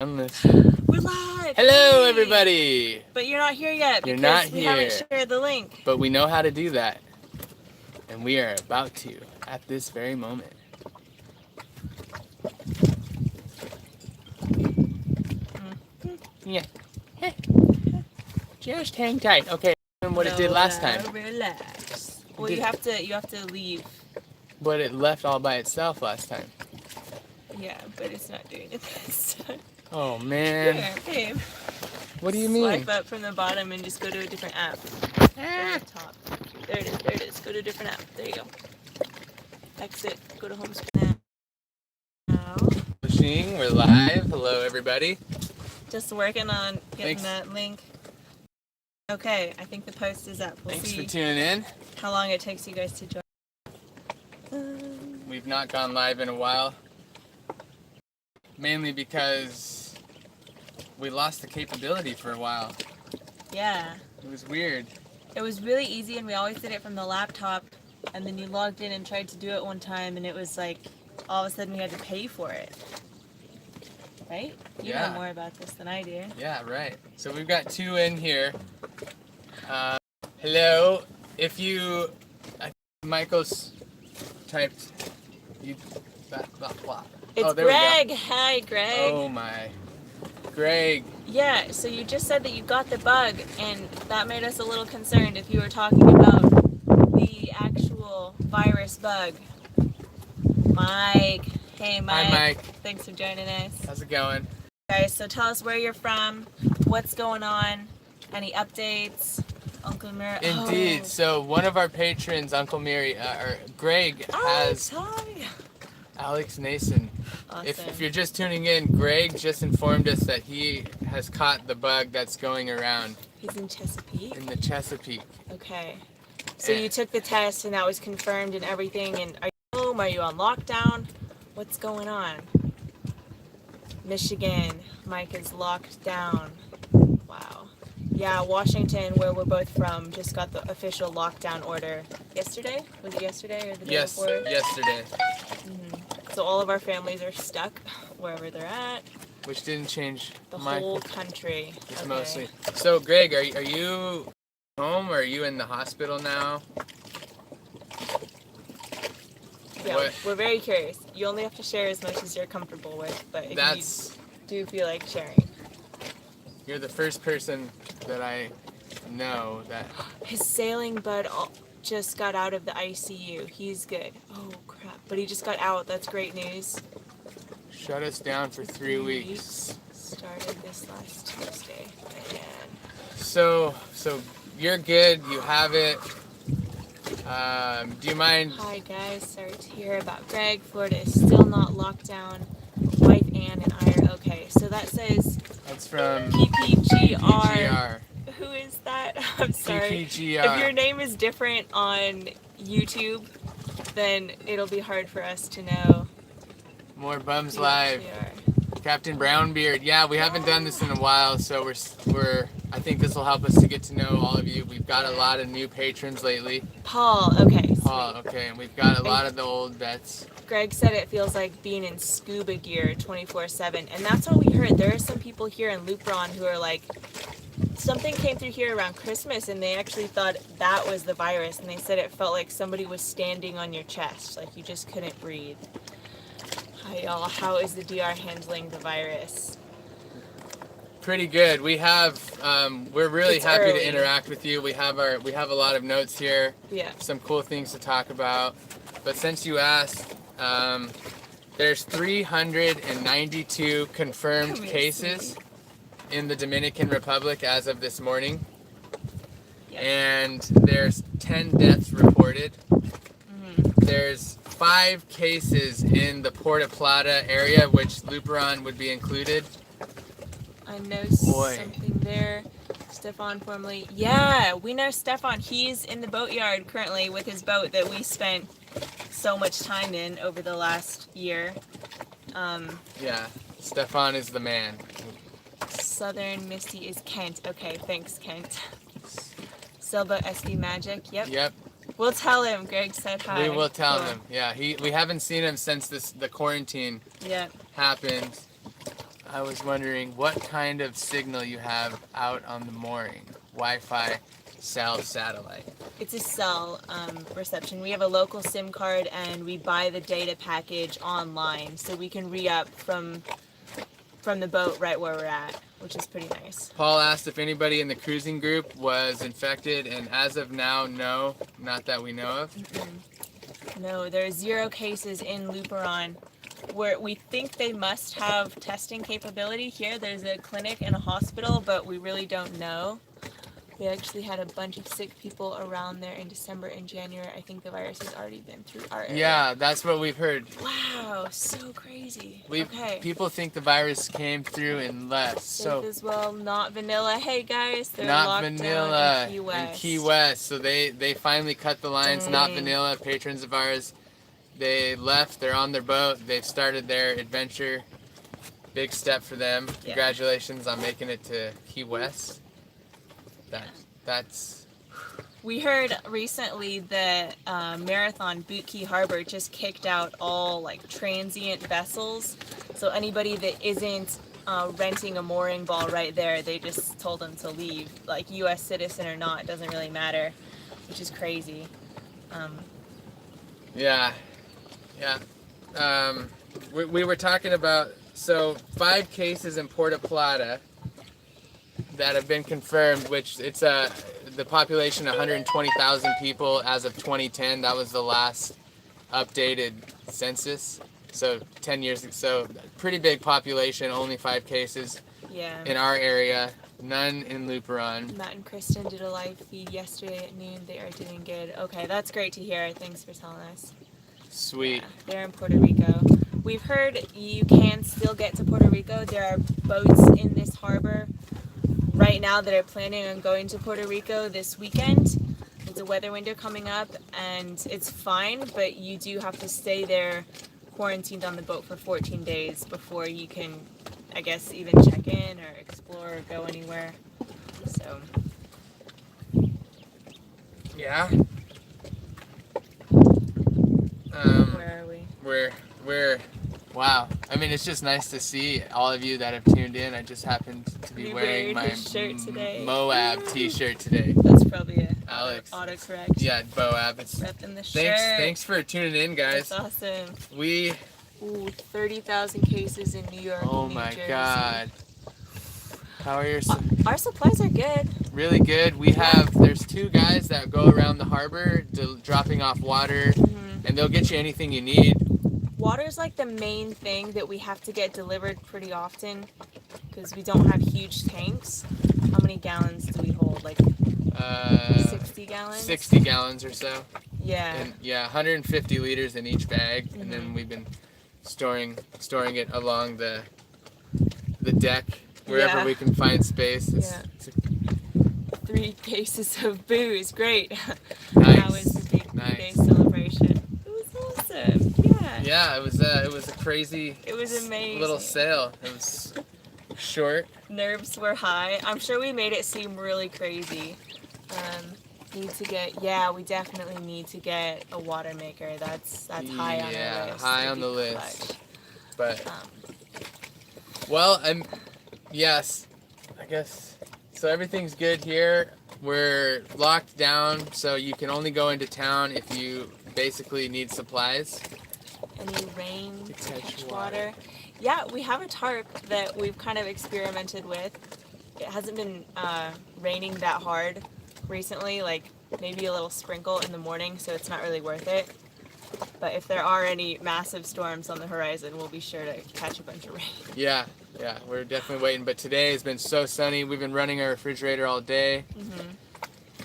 Unless... We're live! Hello, everybody! But you're not here yet You're because not we here. haven't shared the link. But we know how to do that. And we are about to at this very moment. Yeah. Just hang tight. Okay, what it did last time. Relax. Well, you have to leave. But it left all by itself last time. Yeah, but it's not doing it this time. Oh, man. Here, babe. What do you mean? Swipe up from the bottom and just go to a different app. Ah. Top. There it is. There it is. Go to a different app. There you go. Exit. Go to home screen now. Pushing. We're live. Hello, everybody. Just working on getting that link. Okay, I think the post is up. We'll Thanks see for tuning in. how long it takes you guys to join. We've not gone live in a while. Mainly because we lost the capability for a while. Yeah. It was weird. It was really easy and we always did it from the laptop, and then you logged in and tried to do it one time and it was like all of a sudden we had to pay for it. Right? You know more about this than I do. Yeah, right. So we've got two in here. Hello. If you... Michael's typed... You... Blah, blah. It's Greg. Hi, Greg. Oh my. Greg. Yeah, so you just said that you got the bug, and that made us a little concerned if you were talking about the actual virus bug. Mike. Hey, Mike. Hi, Mike. Thanks for joining us. How's it going? Guys, so tell us where you're from, what's going on, any updates, Uncle Mary. Indeed. Oh. So one of our patrons, Uncle Mary, or Greg, has... Alex Nason. Awesome. If you're just tuning in, Greg just informed us that he has caught the bug that's going around. He's in Chesapeake? In the Chesapeake. Okay. So you took the test and that was confirmed and everything, and are you home? Are you on lockdown? What's going on? Michigan. Mike is locked down. Wow. Yeah, Washington, where we're both from, just got the official lockdown order yesterday? Was it yesterday or the day before? Yesterday. So all of our families are stuck wherever they're at. Which didn't change the whole country. Just mostly. So Greg, are you home or are you in the hospital now? Yeah, we're very curious. You only have to share as much as you're comfortable with, but if you do feel like sharing. You're the first person that I know that... His sailing bud just got out of the ICU. He's good. Oh, crap. But he just got out. That's great news. Shut us down for 3 weeks. Started this last Tuesday. Man. So you're good. You have it. Do you mind... Hi, guys. Sorry to hear about Greg. Florida is still not locked down. Wife Ann and I are okay. So that says... That's from... PPGR. Who is that? I'm sorry. PPGR. If your name is different on YouTube, then it'll be hard for us to know. More Bums Live. Captain Brownbeard. Yeah, we haven't done this in a while, so we're I think this will help us to get to know all of you. We've got a lot of new patrons lately. Paul, okay. Paul, okay, and we've got a lot of the old vets. Greg said it feels like being in scuba gear 24/7, and that's what we heard. There are some people here in Lupron who are like, something came through here around Christmas and they actually thought that was the virus, and they said it felt like somebody was standing on your chest, like you just couldn't breathe. Hi y'all, how is the DR handling the virus? Pretty good. We have we're really happy to interact with you. We have a lot of notes here. Yeah. Some cool things to talk about. But since you asked, there's 392 confirmed cases in the Dominican Republic as of this morning. Yep. And there's 10 deaths reported. There's 5 cases in the Puerto Plata area, which Luperon would be included. I know something there. Stefan formerly. Yeah, we know Stefan. He's in the boatyard currently with his boat that we spent so much time in over the last year. Yeah, Stefan is the man. Southern Misty is Kent. Okay, thanks, Kent. Silva SD Magic. Yep. We'll tell him. Greg said hi. We will tell him. Yeah, we haven't seen him since the quarantine happened. I was wondering what kind of signal you have out on the mooring. Wi-Fi, cell, satellite. It's a cell reception. We have a local SIM card and we buy the data package online, so we can re-up from the boat right where we're at, which is pretty nice. Paul asked if anybody in the cruising group was infected, and as of now, no, not that we know of. No, there are 0 cases in Luperon. Where we think they must have testing capability here. There's a clinic and a hospital, but we really don't know. We actually had a bunch of sick people around there in December and January. I think the virus has already been through our area. Yeah, that's what we've heard. Wow, so crazy. Okay. People think the virus came through and left. Safe as well, not vanilla. Hey guys, they're not locked vanilla down in Key West. in Key West. So they finally cut the lines. Dang. Not vanilla. Patrons of ours, they left. They're on their boat. They've started their adventure. Big step for them. Yeah. Congratulations on making it to Key West. That's. We heard recently that Marathon Boot Key Harbor just kicked out all like transient vessels. So anybody that isn't renting a mooring ball right there, they just told them to leave. Like U.S. citizen or not, it doesn't really matter, which is crazy. Yeah. We were talking about 5 cases in Puerto Plata that have been confirmed, which it's the population 120,000 people as of 2010. That was the last updated census. So 10 years ago. So pretty big population, only 5 cases Yeah. in our area, none in Luperon. Matt and Kristen did a live feed yesterday at noon. They are doing good. Okay, that's great to hear. Thanks for telling us. Sweet. Yeah, they're in Puerto Rico. We've heard you can still get to Puerto Rico. There are boats in this harbor right now that are planning on going to Puerto Rico this weekend. There's a weather window coming up and it's fine, but you do have to stay there quarantined on the boat for 14 days before you can, I guess, even check in or explore or go anywhere. So, Yeah. where are we? We're wow. I mean, it's just nice to see all of you that have tuned in. I just happened to be You wearing wearing my his shirt today. Moab t-shirt today. That's probably a Alex. autocorrect. Yeah, Moab. It's Repping the shirt. thanks for tuning in, guys. That's awesome. We 30,000 cases in New York. oh and New my Jersey. God. How are your Our supplies are good. really good? There's 2 guys that go around the harbor dropping off water, and they'll get you anything you need. Water's like the main thing that we have to get delivered pretty often because we don't have huge tanks. How many gallons do we hold? Like 60 gallons? 60 gallons or so. Yeah. And 150 liters in each bag, and then we've been storing it along the deck wherever Yeah. we can find space. Yeah. 3 cases of booze. Great. Nice. How was the big Nice. day celebration? It was awesome. Yeah. Yeah, it was a crazy It was amazing. little sail. It was short. Nerves were high. I'm sure we made it seem really crazy. We definitely need to get a water maker. That's high on the list. high It'd on be the list. clutch. But Um, well, yes, I guess so. Everything's good here. We're locked down, so you can only go into town if you basically need supplies. any rain To to catch catch water. water? Yeah, we have a tarp that we've kind of experimented with. It hasn't been raining that hard recently, like maybe a little sprinkle in the morning, so it's not really worth it. But if there are any massive storms on the horizon, we'll be sure to catch a bunch of rain. Yeah, we're definitely waiting. But today has been so sunny. We've been running our refrigerator all day.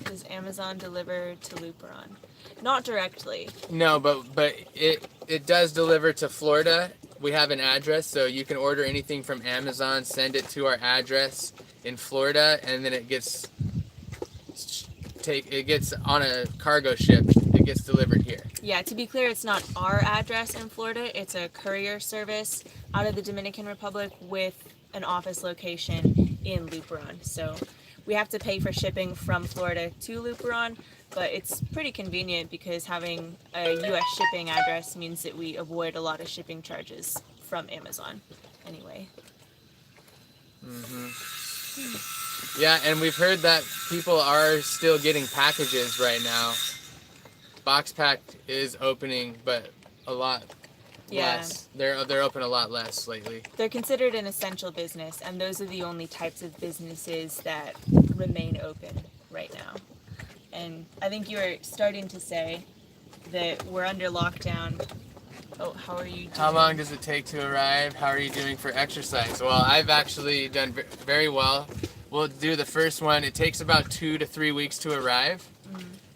Does Amazon deliver to Luperon? Not directly. No, but it does deliver to Florida. We have an address, so you can order anything from Amazon, send it to our address in Florida, and then it gets on a cargo ship. It gets delivered here. Yeah, to be clear, it's not our address in Florida. It's a courier service out of the Dominican Republic with an office location in Luperon. So we have to pay for shipping from Florida to Luperon, but it's pretty convenient because having a U.S. shipping address means that we avoid a lot of shipping charges from Amazon. Anyway. Yeah, and we've heard that people are still getting packages right now. BoxPack is opening, but a lot Yeah. less. They're open a lot less lately. They're considered an essential business, and those are the only types of businesses that remain open right now. And I think you were starting to say that we're under lockdown. Oh, how are you doing? How long does it take to arrive? How are you doing for exercise? Well, I've actually done very well. We'll do the first one. It takes about 2 to 3 weeks to arrive.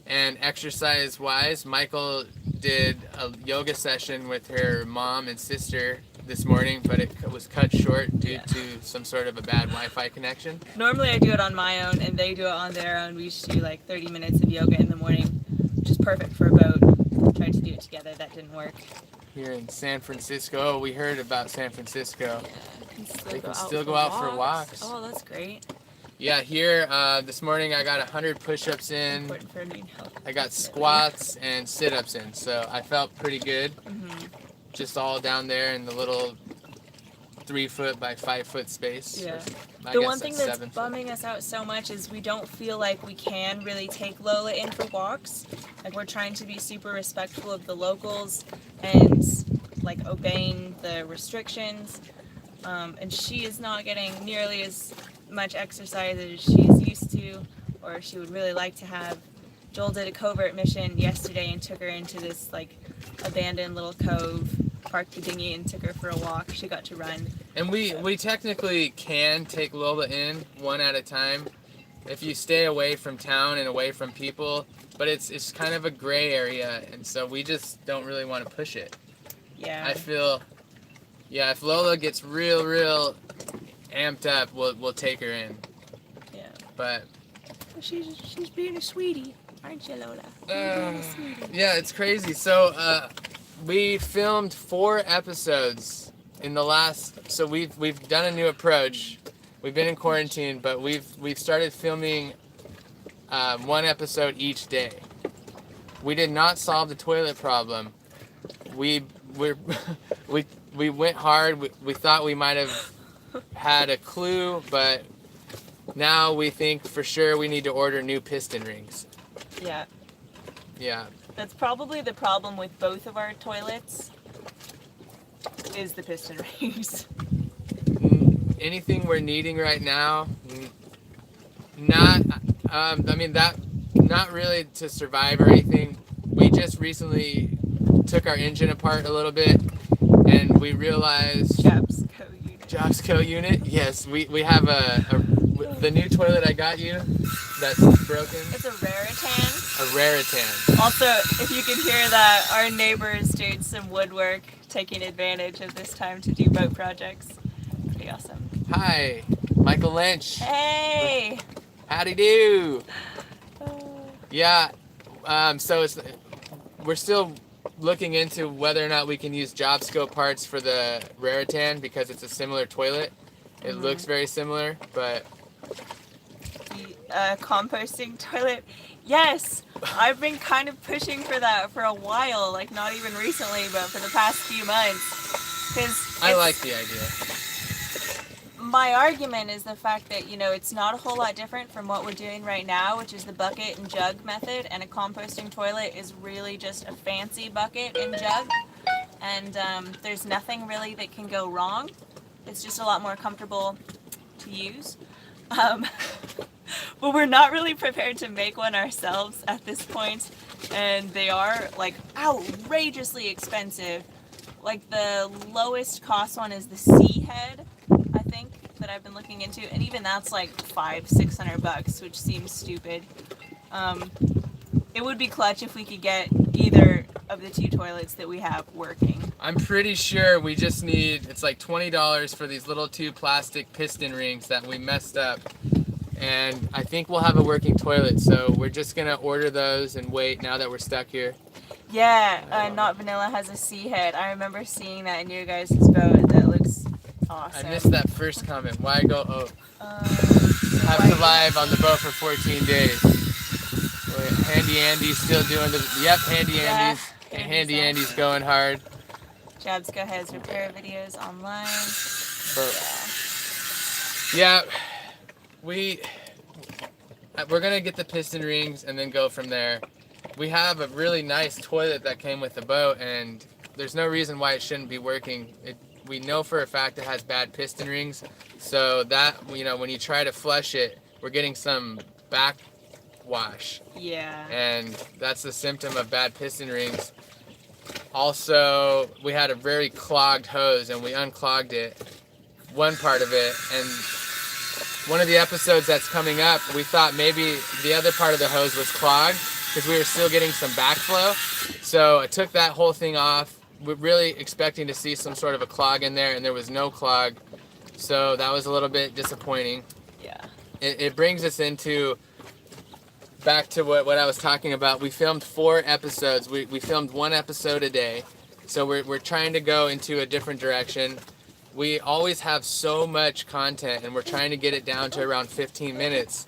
And exercise-wise, Michael did a yoga session with her mom and sister this morning, but it was cut short due to some sort of a bad Wi-Fi connection. Normally I do it on my own, and they do it on their own. We just do like 30 minutes of yoga in the morning, which is perfect for a boat. Tried to do it together. That didn't work. Here in San Francisco. Oh, we heard about San Francisco. They can still go out for walks. Oh, that's great. Yeah, here this morning I got 100 push-ups in. Important for me now. I got squats and sit-ups in, so I felt pretty good. Just all down there in the little 3-foot by 5-foot space. Yeah. I The guess one thing that's 7 foot. bumming us out so much is we don't feel like we can really take Lola in for walks. Like, we're trying to be super respectful of the locals and like obeying the restrictions. And she is not getting nearly as much exercise as she is used to, or she would really like to have. Joel did a covert mission yesterday and took her into this like abandoned little cove, parked the dinghy and took her for a walk. She got to run. And we technically can take Lola in one at a time if you stay away from town and away from people, but it's kind of a gray area, and so we just don't really want to push it. Yeah. I feel, yeah, if Lola gets real amped up, we'll take her in. Yeah. But She's being a sweetie, aren't you, Lola? yeah, it's crazy. So we filmed 4 episodes in the last. So we've done a new approach. We've been in quarantine, but we've started filming 1 episode each day. We did not solve the toilet problem. We went hard. We thought we might have had a clue, but now we think for sure we need to order new piston rings. Yeah. Yeah. That's probably the problem with both of our toilets, is the piston rings. Anything we're needing right now, not, I mean, that, not really to survive or anything. We just recently took our engine apart a little bit, and we realized... Jobsco unit? Yes, we have the new toilet I got you that's broken. It's a Raritan. A Raritan. Also, if you can hear that, our neighbors doing some woodwork, taking advantage of this time to do boat projects. Pretty awesome. Hi, Michael Lynch. Hey! Howdy do. Yeah, so we're still looking into whether or not we can use Jobsco parts for the Raritan because it's a similar toilet. It looks very similar, but... The composting toilet? Yes! I've been kind of pushing for that for a while, like not even recently, but for the past few months. 'Cause I like the idea. My argument is the fact that, you know, it's not a whole lot different from what we're doing right now, which is the bucket and jug method, and a composting toilet is really just a fancy bucket and jug, and there's nothing really that can go wrong. It's just a lot more comfortable to use. But we're not really prepared to make one ourselves at this point, and they are like outrageously expensive. Like the lowest cost one is the Sea Head, I think, that I've been looking into, and even that's like $500-600, which seems stupid. It would be clutch if we could get either of the 2 toilets that we have working. I'm pretty sure we just need, it's like $20 for these little 2 plastic piston rings that we messed up. And I think we'll have a working toilet, so we're just gonna order those and wait now that we're stuck here. Yeah, Not Vanilla has a Sea Head. I remember seeing that in your guys' boat. That looks awesome. I missed that first comment. Why go have survived on the boat for 14 days. Wait, Handy Andy's still doing the, yep, Handy Andy's. Yeah, Handy Andy's going hard. Jobsco has repair videos online. Yeah, we're gonna get the piston rings and then go from there. We have a really nice toilet that came with the boat, and there's no reason why it shouldn't be working. We know for a fact it has bad piston rings, so that, when you try to flush it, we're getting some backwash, Yeah. and that's the symptom of bad piston rings. Also, we had a very clogged hose, and we unclogged it, one part of it, and one of the episodes that's coming up, we thought maybe the other part of the hose was clogged because we were still getting some backflow. So I took that whole thing off. We're really expecting to see some sort of a clog in there, and there was no clog. So that was a little bit disappointing. Yeah. It brings us back to what I was talking about. We filmed 4 episodes. We filmed 1 episode a day. So we're trying to go into a different direction. We always have so much content, and we're trying to get it down to around 15 minutes.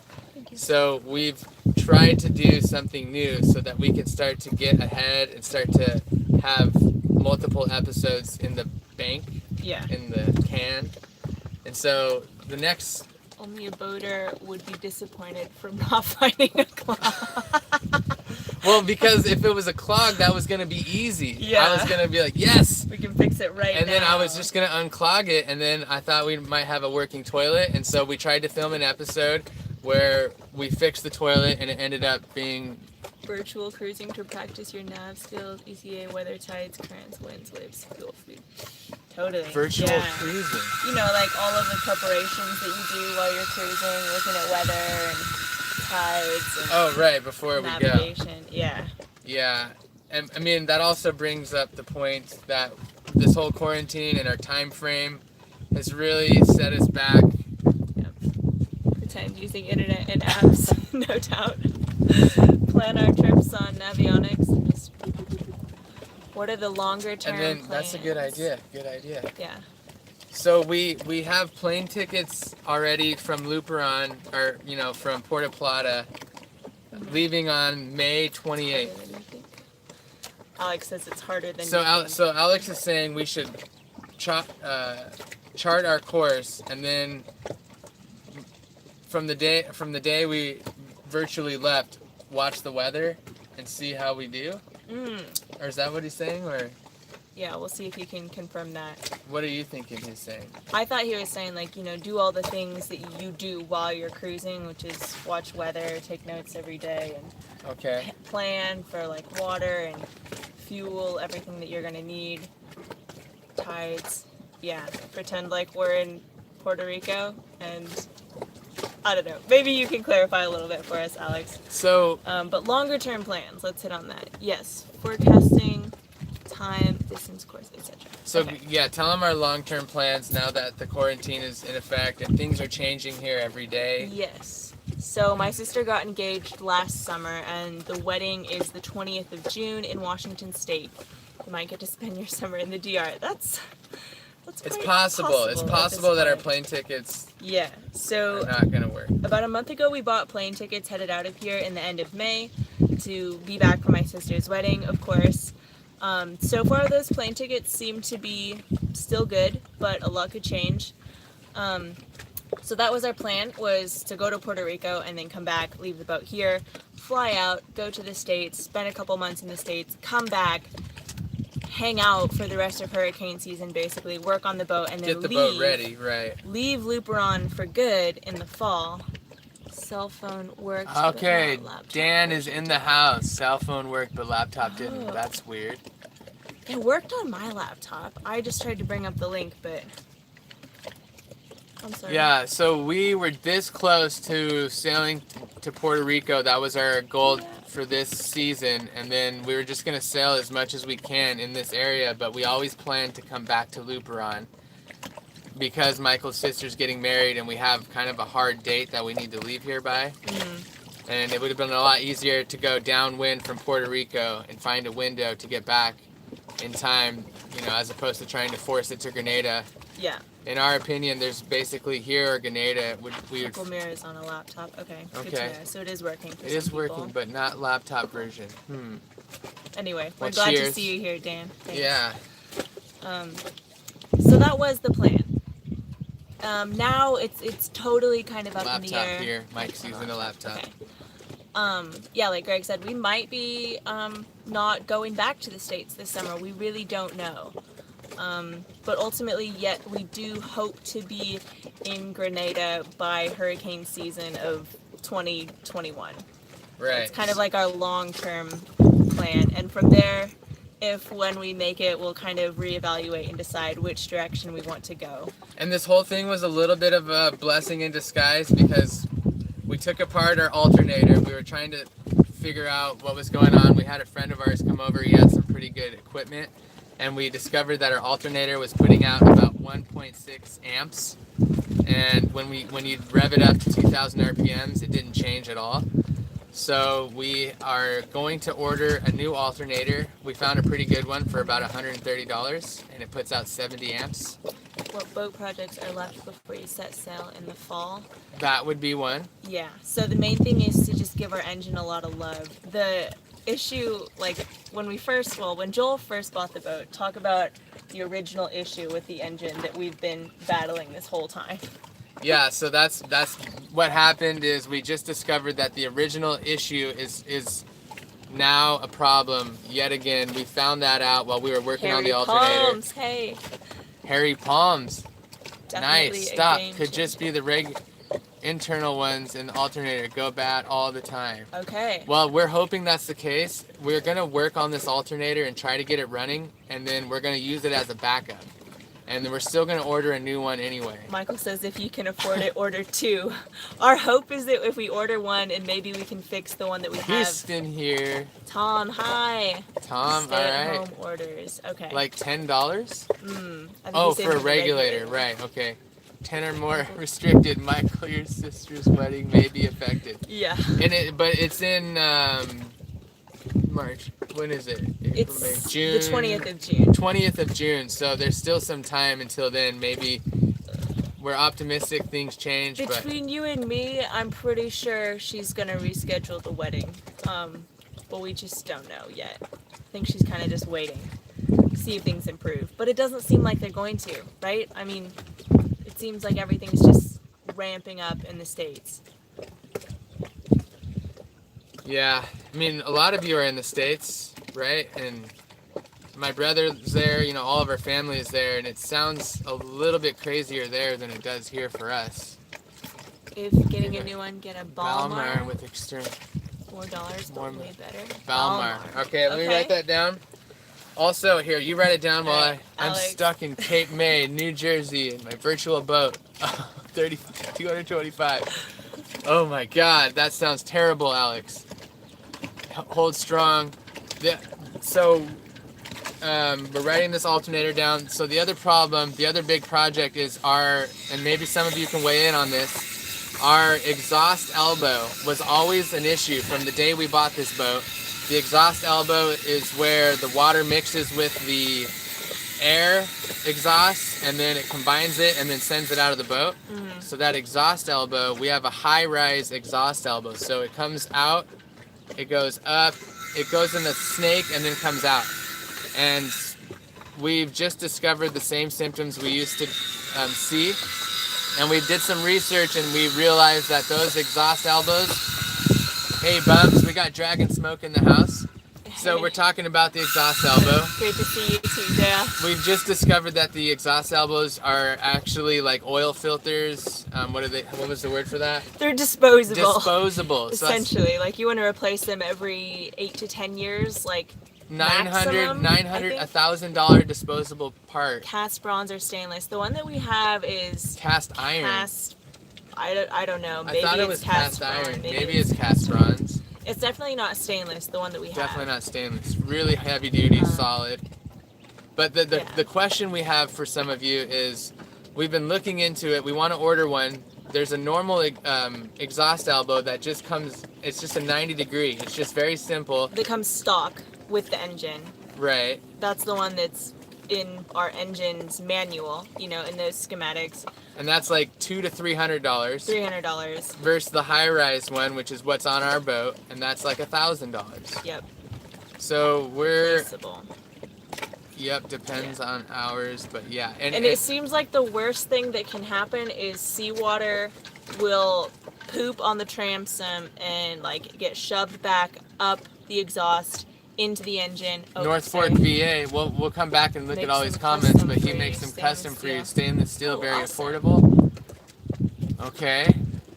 So we've tried to do something new so that we can start to get ahead and start to have multiple episodes in the bank, Yeah. in the can. And so the next... Only a boater would be disappointed from not finding a clog. Well, because if it was a clog, that was going to be easy. Yeah. I was going to be like, yes! We can fix it right now. And then I was just going to unclog it, and then I thought we might have a working toilet, and so we tried to film an episode where we fixed the toilet, and it ended up being... Virtual cruising to practice your nav skills, ECA, weather, tides, currents, winds, waves, fuel, food. Totally. Virtual Yeah. cruising. You know, like all of the preparations that you do while you're cruising, looking at weather and tides and Oh, right, before we go. navigation. Yeah. Yeah. And I mean, that also brings up the point that this whole quarantine and our time frame has really set us back. Pretend using internet and apps, no doubt. Plan our trips on Navionics and just what are the longer term And then plans? that's a good idea. Good idea. Yeah. So we have plane tickets already from Luperon, or from Puerto Plata, leaving on May 28th. Alex says it's harder than So you think. so Alex is saying we should chart our course, and then from the day we virtually left, watch the weather and see how we do. Or is that what he's saying? Or Yeah, we'll see if he can confirm that. what are you thinking he's saying? I thought he was saying, like, do all the things that you do while you're cruising, which is watch weather, take notes every day, and Okay. plan for, like, water and fuel, everything that you're going to need, tides. Yeah, pretend like we're in Puerto Rico, and I don't know. Maybe you can clarify a little bit for us, Alex. So But longer term plans, let's hit on that. Yes, forecasting, time, distance, course, etc. So Okay. yeah, tell them our long-term plans now that the quarantine is in effect and things are changing here every day. Yes. So my sister got engaged last summer, and the wedding is the 20th of June in Washington State. You might get to spend your summer in the DR. That's It's quite possible. It's at possible this that our point. plane tickets Yeah. are So not gonna work. about a month ago, we bought plane tickets, headed out of here in the end of May to be back for my sister's wedding, of course. So far, those plane tickets seem to be still good, but a lot could change. So that was our plan, was to go to Puerto Rico and then come back, leave the boat here, fly out, go to the States, spend a couple months in the States, come back, hang out for the rest of hurricane season, basically, work on the boat, and then Get the boat ready, right? leave Luperon for good in the fall. Cell phone works. but Okay, not laptop. Dan is in the house. Cell phone worked, but laptop didn't. Oh. That's weird. It worked on my laptop. I just tried to bring up the link, but I'm sorry. Yeah, so we were this close to sailing to Puerto Rico. That was our goal for this season, and then we were just gonna sail as much as we can in this area, but we always planned to come back to Luperon because Michael's sister's getting married, and we have kind of a hard date that we need to leave here by. And it would have been a lot easier to go downwind from Puerto Rico and find a window to get back in time, as opposed to trying to force it to Grenada. Yeah. In our opinion, there's basically here or Grenada. We would. Uncle Mirror is on a laptop. Okay. Good Okay. to know. So it is working for It is some people. working, but not laptop version. Anyway, we're Well, glad to cheers. see you here, Dan. Thanks. Yeah. So that was the plan. Now it's totally kind of up in the Laptop air. here. Mike's using a laptop. Okay. Yeah, like Greg said, we might be not going back to the States this summer. We really don't know. But ultimately, yet we do hope to be in Grenada by hurricane season of 2021. Right. It's kind of like our long-term plan. And from there, if when we make it, we'll kind of reevaluate and decide which direction we want to go. And this whole thing was a little bit of a blessing in disguise because we took apart our alternator. We were trying to figure out what was going on. We had a friend of ours come over. He had some pretty good equipment. And we discovered that our alternator was putting out about 1.6 amps. And when you rev it up to 2,000 RPMs, it didn't change at all. So we are going to order a new alternator. We found a pretty good one for about $130, and it puts out 70 amps. What boat projects are left before you set sail in the fall? That would be one. Yeah, so the main thing is to just give our engine a lot of love. The issue, like when Joel first bought the boat, talk about the original issue with the engine that we've been battling this whole time. Yeah, so that's what happened is we just discovered that the original issue is now a problem yet again. We found that out while we were working on the alternator. Palms, hey. Hairy palms. Definitely Nice. a Stop. game Could just be the internal ones in the alternator go bad all the time. Okay. Well, we're hoping that's the case. We're going to work on this alternator and try to get it running, and then we're going to use it as a backup. And then we're still going to order a new one anyway. Michael says if you can afford it, order two. Our hope is that if we order one and maybe we can fix the one that we have. Houston here. Tom, hi. Tom, Stay all at right. home orders. Okay. Like $10? Oh, for a regulator. Right, okay. 10 or more restricted. Michael, your sister's wedding may be affected. Yeah. But it's in March. When is it? It's May, June. the 20th of June. 20th of June. So there's still some time until then. Maybe we're optimistic things change. Between you and me, I'm pretty sure she's going to reschedule the wedding. But we just don't know yet. I think she's kind of just waiting to see if things improve. But it doesn't seem like they're going to, right? I mean, it seems like everything's just ramping up in the States. Yeah, I mean, a lot of you are in the States, right? And my brother's there, all of our family is there, and it sounds a little bit crazier there than it does here for us. If getting a new one, get a Balmar with extreme. $4, but way better. Balmar. Okay, let me write that down. Also, here, you write it down while I'm stuck in Cape May, New Jersey, in my virtual boat. 225. Oh my God, that sounds terrible, Alex. Hold strong. So we're writing this alternator down. So the other big project is and maybe some of you can weigh in on this, our exhaust elbow was always an issue from the day we bought this boat. The exhaust elbow is where the water mixes with the air exhaust and then it combines it and then sends it out of the boat. Mm-hmm. So that exhaust elbow, we have a high-rise exhaust elbow. So it comes out, it goes up, it goes in the snake and then comes out. And we've just discovered the same symptoms we used to see. And we did some research and we realized that those exhaust elbows, hey Bubs, we got Dragon Smoke in the house. So we're talking about the exhaust elbow. Great to see you too, Dad. We've just discovered that the exhaust elbows are actually like oil filters. What was the word for that? They're disposable. Disposable. Essentially, so like you want to replace them every 8 to 10 years, like $1,000 disposable part. Cast bronze or stainless. The one that we have is cast iron. I don't know. Maybe I thought it was cast iron. Maybe it's cast bronze. It's definitely not stainless, the one that we have. Definitely not stainless. Really heavy duty, solid. But the question we have for some of you is, we've been looking into it. We want to order one. There's a normal exhaust elbow that just comes, it's just a 90 degree. It's just very simple. That comes stock with the engine. Right. That's the one that's in our engine's manual, in those schematics. And that's like $200 to $300. $300. Versus the high-rise one, which is what's on our boat, and that's like $1,000. Yep. So we're... Replaceable. Yep, depends on hours, but yeah. And it seems like the worst thing that can happen is seawater will poop on the transom and like get shoved back up the exhaust into the engine. North Fork VA, we'll come back and look at all these comments, but he makes them custom for you. Stainless steel, very affordable. Okay,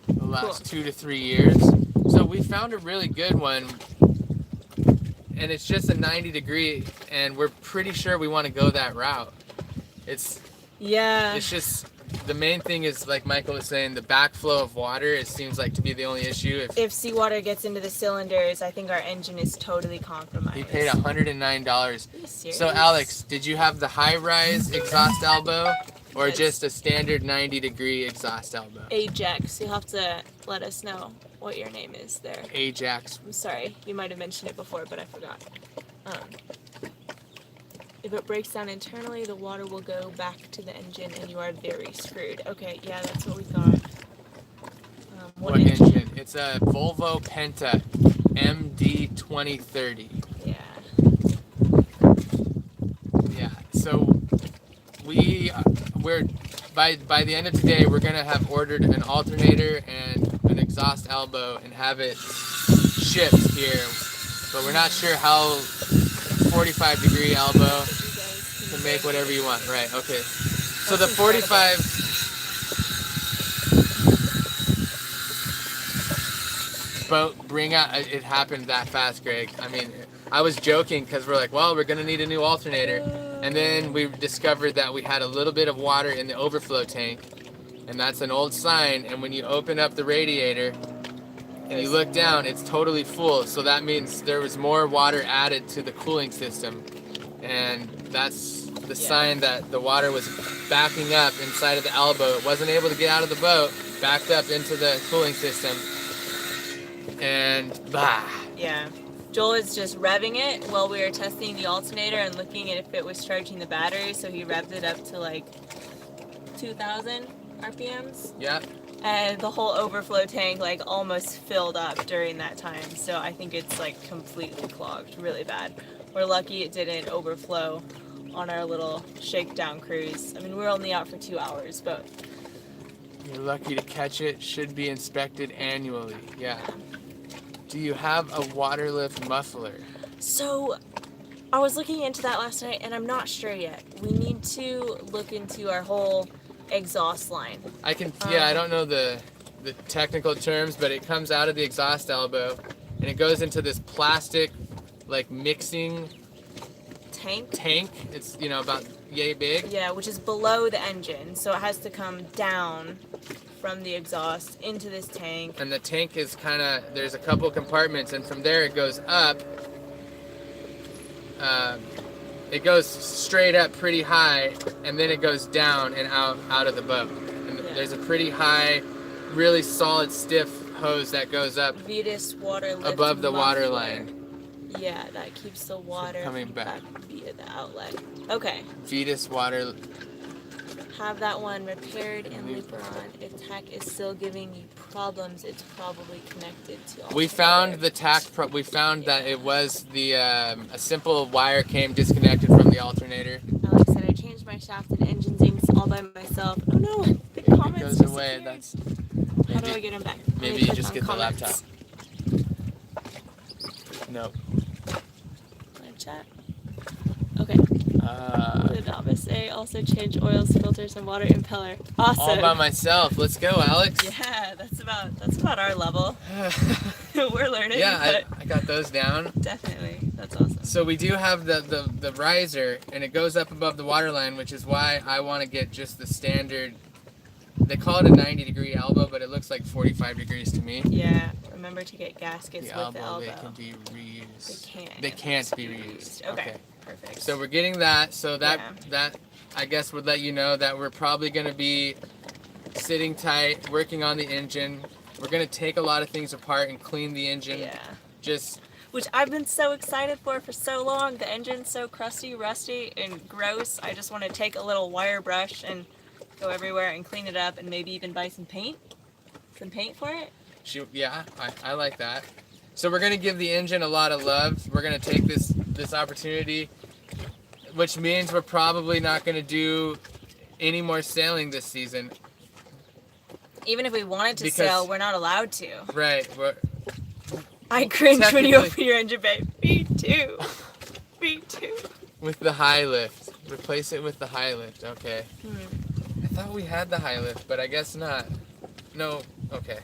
will last 2 to 3 years. So we found a really good one, and it's just a 90-degree, and we're pretty sure we want to go that route. It's just, the main thing is, like Michael was saying, the backflow of water, it seems like to be the only issue. If seawater gets into the cylinders, I think our engine is totally compromised. He paid $109. Are you serious? So Alex, did you have the high-rise exhaust elbow, or just a standard 90-degree exhaust elbow? Ajax, you'll have to let us know what your name is there. Ajax. I'm sorry, you might have mentioned it before, but I forgot. If it breaks down internally, the water will go back to the engine and you are very screwed. Okay, yeah, that's what we thought. What engine? It's a Volvo Penta MD2030. Yeah. Yeah, so we're by the end of today, we're gonna have ordered an alternator and an exhaust elbow and have it shipped here, but we're not sure how. 45-degree elbow to make whatever you want, right? Okay. So the 45. But bring out, it happened that fast, Greg. I mean, I was joking because we're like, well, we're gonna need a new alternator, and then we discovered that we had a little bit of water in the overflow tank, and that's an old sign. And when you open up the radiator and you look down, it's totally full. So that means there was more water added to the cooling system. And that's the sign that the water was backing up inside of the elbow. It wasn't able to get out of the boat, backed up into the cooling system. And bah. Yeah. Joel is just revving it while we were testing the alternator and looking at if it was charging the battery. So he revved it up to like 2,000 RPMs. Yeah. And the whole overflow tank like almost filled up during that time. So I think it's like completely clogged, really bad. We're lucky it didn't overflow on our little shakedown cruise. I mean, we were only out for 2 hours, but... You're lucky to catch it. Should be inspected annually. Yeah. Do you have a water lift muffler? So, I was looking into that last night, and I'm not sure yet. We need to look into our whole exhaust line. I don't know the technical terms, but it comes out of the exhaust elbow and it goes into this plastic like mixing tank. It's about yay big. Yeah, which is below the engine, so it has to come down from the exhaust into this tank. And the tank is there's a couple compartments, and from there it goes up. It goes straight up pretty high, and then it goes down and out of the boat. And there's a pretty high, really solid, stiff hose that goes up Vetus water lift above the water muffler. line. Yeah, that keeps the water coming back via the outlet. Okay. Vetus water. Have that one repaired and loop on. If tach is still giving you problems, it's probably connected to alternator. We found the tach. We found that it was a simple wire came disconnected from the alternator. Alex said I changed my shaft and engine zincs all by myself. Oh no, the comments It goes away. How do I get them back? Maybe you just get comments. the laptop. No. Chat. Okay. The novice A also change oils, filters, and water impeller. Awesome. All by myself. Let's go, Alex. Yeah, that's about our level. We're learning. Yeah, I got those down. Definitely. That's awesome. So we do have the riser, and it goes up above the water line, which is why I want to get just the standard. They call it a 90-degree elbow, but it looks like 45 degrees to me. Yeah. Remember to get gaskets with the elbow. They can be reused. They can't be reused. Okay. Perfect. So we're getting that. So that I guess would let you know that we're probably going to be sitting tight, working on the engine. We're going to take a lot of things apart and clean the engine. Yeah. Which I've been so excited for so long. The engine's so crusty, rusty, and gross. I just want to take a little wire brush and go everywhere and clean it up and maybe even buy some paint. Some paint for it. Yeah, I like that. So we're going to give the engine a lot of love. We're going to take this opportunity which means we're probably not going to do any more sailing this season. Even if we wanted to Because- sail, we're not allowed to. Right. I cringe when you Technically- open your engine bay. Me too. Me too. With the high lift. Replace it with the high lift. Okay. Hmm. I thought we had the high lift, but I guess not. No. Okay.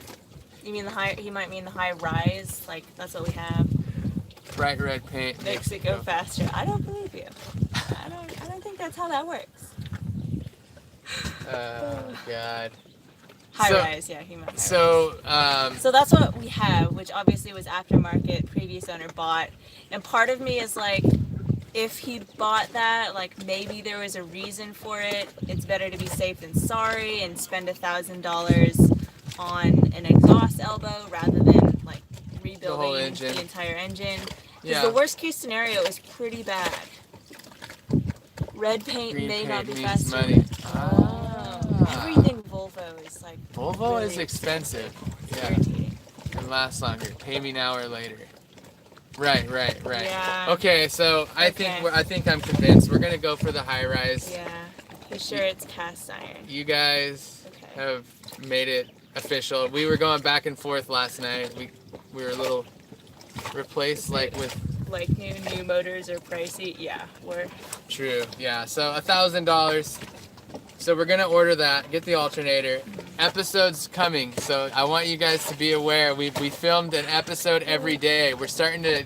You mean the high? He might mean the high rise. Like that's what we have. Bright red paint Makes it go faster. I don't believe you. I don't think that's how that works. Oh God. High So- rise, yeah, he meant high rise. So So that's what we have, which obviously was aftermarket, previous owner bought. And part of me is like, if he bought that, like maybe there was a reason for it. It's better to be safe than sorry and spend $1,000 on an exhaust elbow rather than like rebuilding engine. the entire engine. Because yeah. the worst case scenario is pretty bad. Red paint Green may not paint be means faster. money. Oh. Ah. Everything Volvo is like Volvo is really expensive. Yeah. irritating. And lasts longer. Pay me now or later. Right. Yeah. Okay, so I Okay. think I'm convinced. We're gonna go for the high rise. Yeah. You sure it's cast iron? You guys Okay. have made it official. We were going back and forth last night. We were a little replaced like with Like new motors are pricey. Yeah, we're true. Yeah. So $1,000. So we're gonna order that. Get the alternator. Episodes coming. So I want you guys to be aware. We filmed an episode every day. We're starting to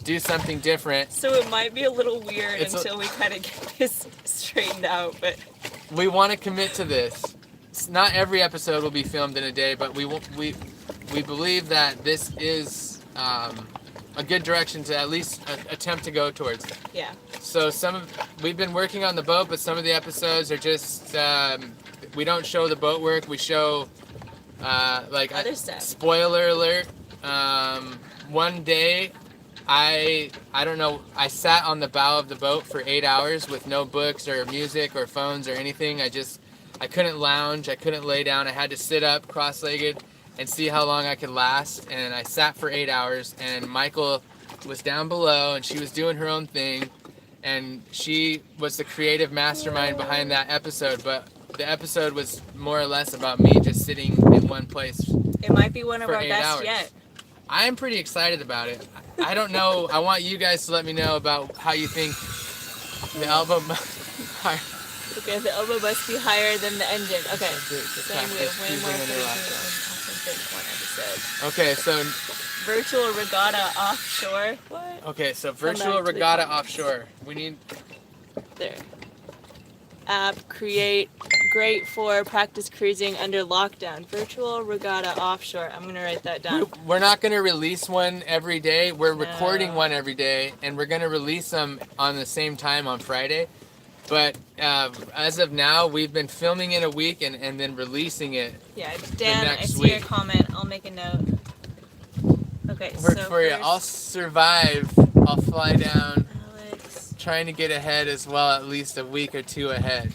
do something different. so it might be a little weird It's a- until we kind of get this straightened out. But We want to commit to this. Not every episode will be filmed in a day, but we believe that this is a good direction to at least attempt to go towards. yeah, So we've been working on the boat, but some of the episodes are just we don't show the boat work. We show like Other stuff. Spoiler alert. One day, I don't know. I sat on the bow of the boat for 8 hours with no books or music or phones or anything. I couldn't lounge. I couldn't lay down. I had to sit up cross-legged and see how long I could last. And I sat for 8 hours. And Michael was down below, and she was doing her own thing. And she was the creative mastermind behind that episode. But the episode was more or less about me just sitting in one place. it might be one of For our 8 best hours. yet. I'm pretty excited about it. I don't know. I want you guys to let me know about how you think the album. Okay, the elbow must be higher than the engine. Okay, The same we have way practice more cruising footage under than one episode. Okay, so Virtual regatta offshore. What? so back virtual to the regatta comments. offshore. We need. There. App create great for practice cruising under lockdown. Virtual regatta offshore. I'm gonna write that down. We're not going to release one every day. We're No. recording one every day, and we're going to release them on the same time on Friday. But as of now, we've been filming in a week and then releasing it. Yeah, Dan, I next see your week. comment. I'll make a note. Okay, Work so for you. first, I'll survive. I'll fly down. Alex. Trying to get ahead as well, at least a week or two ahead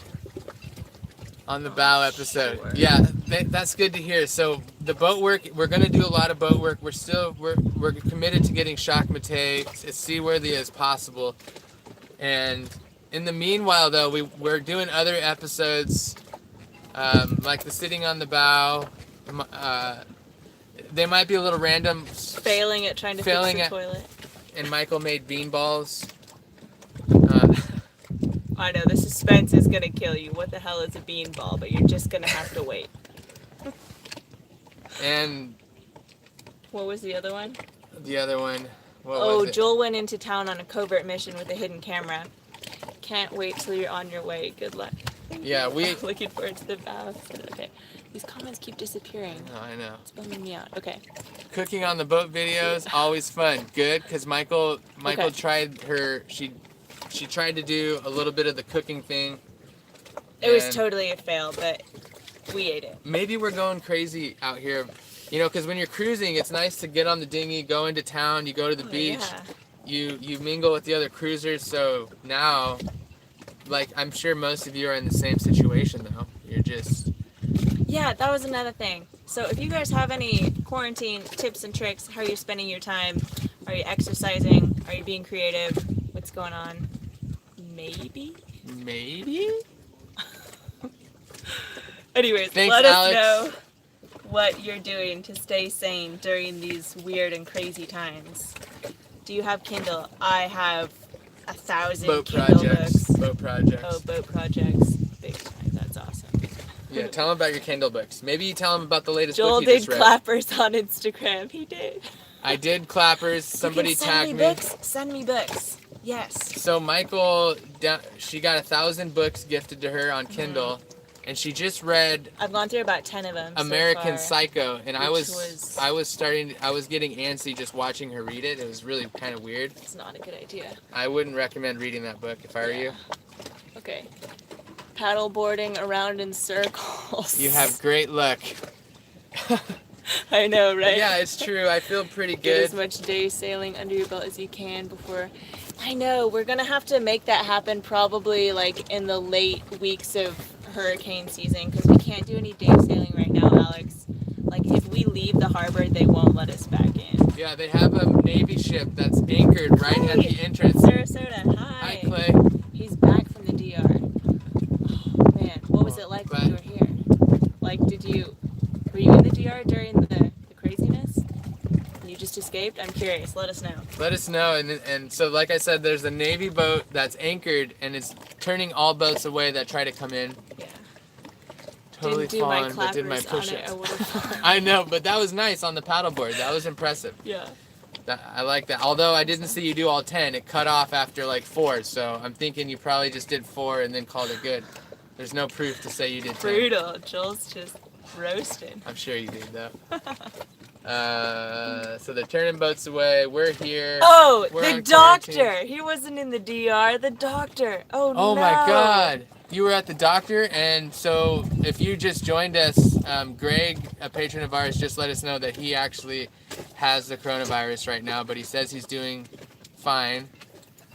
on the bow episode. Sure. Yeah, that's good to hear. So the boat work, we're gonna do a lot of boat work. We're committed to getting Shock Mate as seaworthy as possible. And in the meanwhile, though, we're doing other episodes, like the sitting on the bow. They might be a little random. Failing at trying to Failing fix the at- toilet. And Michael made bean balls. I know the suspense is gonna kill you. What the hell is a beanball? But you're just gonna have to wait. And What was the other one? the other one. What Oh, was it? Joel went into town on a covert mission with a hidden camera. Can't wait till you're on your way. Good luck. Yeah, we. Looking forward to the vow. Okay. These comments keep disappearing. Oh, I know. It's bumming me out. Okay. Cooking on the boat videos always fun. Good, because Michael Okay. tried her. She tried to do a little bit of the cooking thing. It was and totally a fail, but we ate it. Maybe we're going crazy out here, because when you're cruising, it's nice to get on the dinghy, go into town, you go to the Oh, beach, yeah. you mingle with the other cruisers. So now, like, I'm sure most of you are in the same situation though. You're just. Yeah, that was another thing. So if you guys have any quarantine tips and tricks, how you're spending your time, are you exercising, are you being creative, what's going on, Maybe. Maybe. Anyways, Thanks, let us Alex. know what you're doing to stay sane during these weird and crazy times. Do you have Kindle? I have 1,000 Boat Kindle projects. books. Boat projects. Oh, boat projects. Big time. That's awesome. Yeah, tell them about your Kindle books. Maybe you tell them about the latest Joel book you did just read. clappers on Instagram. He did. I did clappers. Somebody You can tagged send me. books. Send me books. Yes. So Michael, she got 1,000 books gifted to her on Kindle, and she just read I've gone through about 10 of them. American so far. Psycho, and I which was was- getting antsy just watching her read it. It was really kind of weird. It's not a good idea. I wouldn't recommend reading that book if I were you. Okay. Paddle boarding around in circles. You have great luck. I know, right? Yeah, it's true. I feel pretty Get as good. much day sailing under your belt as you can before. I know, we're gonna have to make that happen probably like in the late weeks of hurricane season because we can't do any day sailing right now, Alex. Like if we leave the harbor, they won't let us back in. Yeah, they have a Navy ship that's anchored right at the entrance. Sarasota, hi. Hi, Clay. He's back from the DR. Oh man, what was it like when you were here? Like, were you in the DR during the craziness? And you just escaped? I'm curious. Let us know. Let us know. And so, like I said, there's a Navy boat that's anchored and it's turning all boats away that try to come in. Yeah. Totally Didn't do my fallen, but did my clappers on it. push-ups. I would have fallen. I know, but that was nice on the paddleboard. That was impressive. Yeah. I like that. Although I didn't see you do all 10, it cut off after like 4. So I'm thinking you probably just did 4 and then called it good. There's no proof to say you did 10. Brutal. Joel's just roasting. I'm sure you did though. So they're turning boats away. We're here. Oh, We're the on doctor. quarantine. He wasn't in the DR. The doctor. Oh, no. Oh my God. You were at the doctor, and so if you just joined us, Greg, a patron of ours, just let us know that he actually has the coronavirus right now, but he says he's doing fine.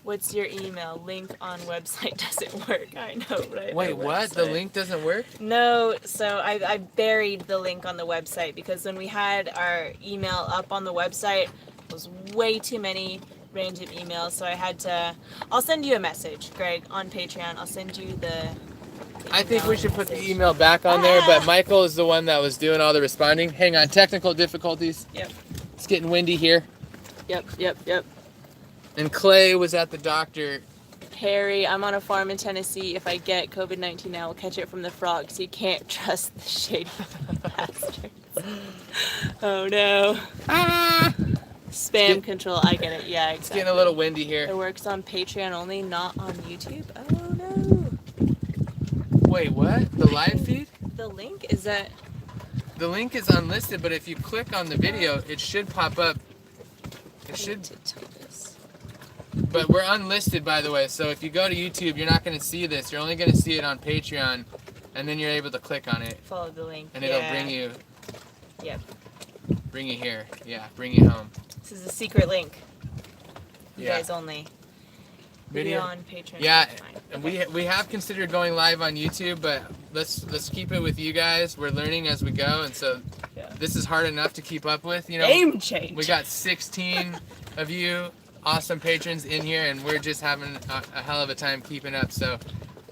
What's your email? Link on website doesn't work. I know, right? Wait, Our what? The website. link doesn't work? No, so I buried the link on the website because when we had our email up on the website, it was way too many range of emails, so I had to. I'll send you a message, Greg, on Patreon. I'll send you the I think we email should put the message. email back on there, but Ah! Michael is the one that was doing all the responding. Hang on, technical difficulties. Yep. It's getting windy here. Yep. And Clay was at the doctor. Harry, I'm on a farm in Tennessee. If I get COVID-19 now, I'll catch it from the frogs. You can't trust the shady bastards. Oh no. Ah! Spam control, I get it. Yeah, exactly. It's getting a little windy here. It works on Patreon only, not on YouTube. Oh no. Wait, what? The live feed? The link is that. The link is unlisted, but if you click on the video, it should pop up. It should, but we're unlisted, by the way. So if you go to YouTube, you're not going to see this. You're only going to see it on Patreon, and then you're able to click on it, Follow the link. and it'll bring you Yep. here. Yeah, bring you home. This is a secret link. You Yeah. guys only. Video? on Patreon. Yeah, Fine. and Okay. we have considered going live on YouTube, but let's keep it with you guys. We're learning as we go, and so Yeah. this is hard enough to keep up with. You know, Name change. we got 16 of you awesome patrons in here, and we're just having a hell of a time keeping up. So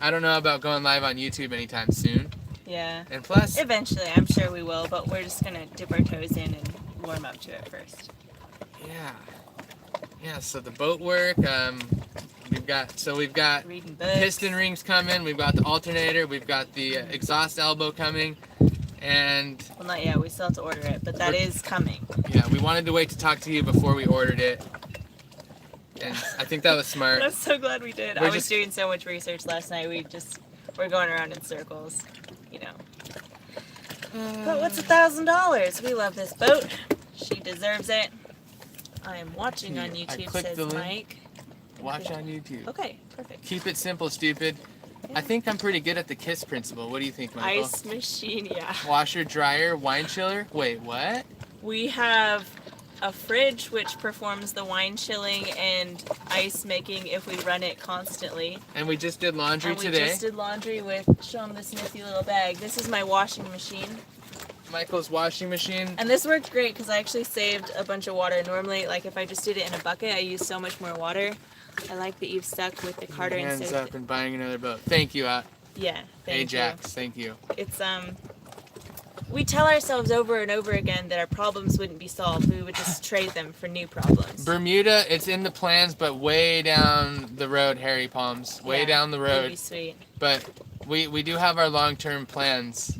I don't know about going live on YouTube anytime soon. Yeah. And plus, Eventually, I'm sure we will, but we're just gonna dip our toes in and warm up to it first. yeah. So the boat work. We've got Reading books. piston rings coming. We've got the alternator. We've got the exhaust elbow coming, and Well, not yet. We still have to order it, but that is coming. yeah, we wanted to wait to talk to you before we ordered it, and I think that was smart. I'm so glad we did. We're I was just- doing so much research last night. We're going around in circles, you know. But what's $1,000? We love this boat. She deserves it. I am watching on I YouTube, clicked says the link. Mike. Watch on YouTube. Okay, perfect. Keep it simple, stupid. I think I'm pretty good at the KISS principle. What do you think, Michael? Ice machine, yeah. Washer, dryer, wine chiller. Wait, what? We have a fridge which performs the wine chilling and ice making if we run it constantly. And we just did laundry And we today. just did laundry with, show them this nifty little bag. This is my washing machine. Michael's washing machine. And this worked great because I actually saved a bunch of water. Normally, like if I just did it in a bucket, I use so much more water. I like that you've stuck with the Carter and Hands saved up and buying another boat. Thank you, Yeah, thank Ajax. Thank you. you. It's we tell ourselves over and over again that our problems wouldn't be solved. We would just trade them for new problems. Bermuda, it's in the plans, but way down the road, Harry Palms. Way Yeah, down the That'd road. be sweet. But we do have our long-term plans,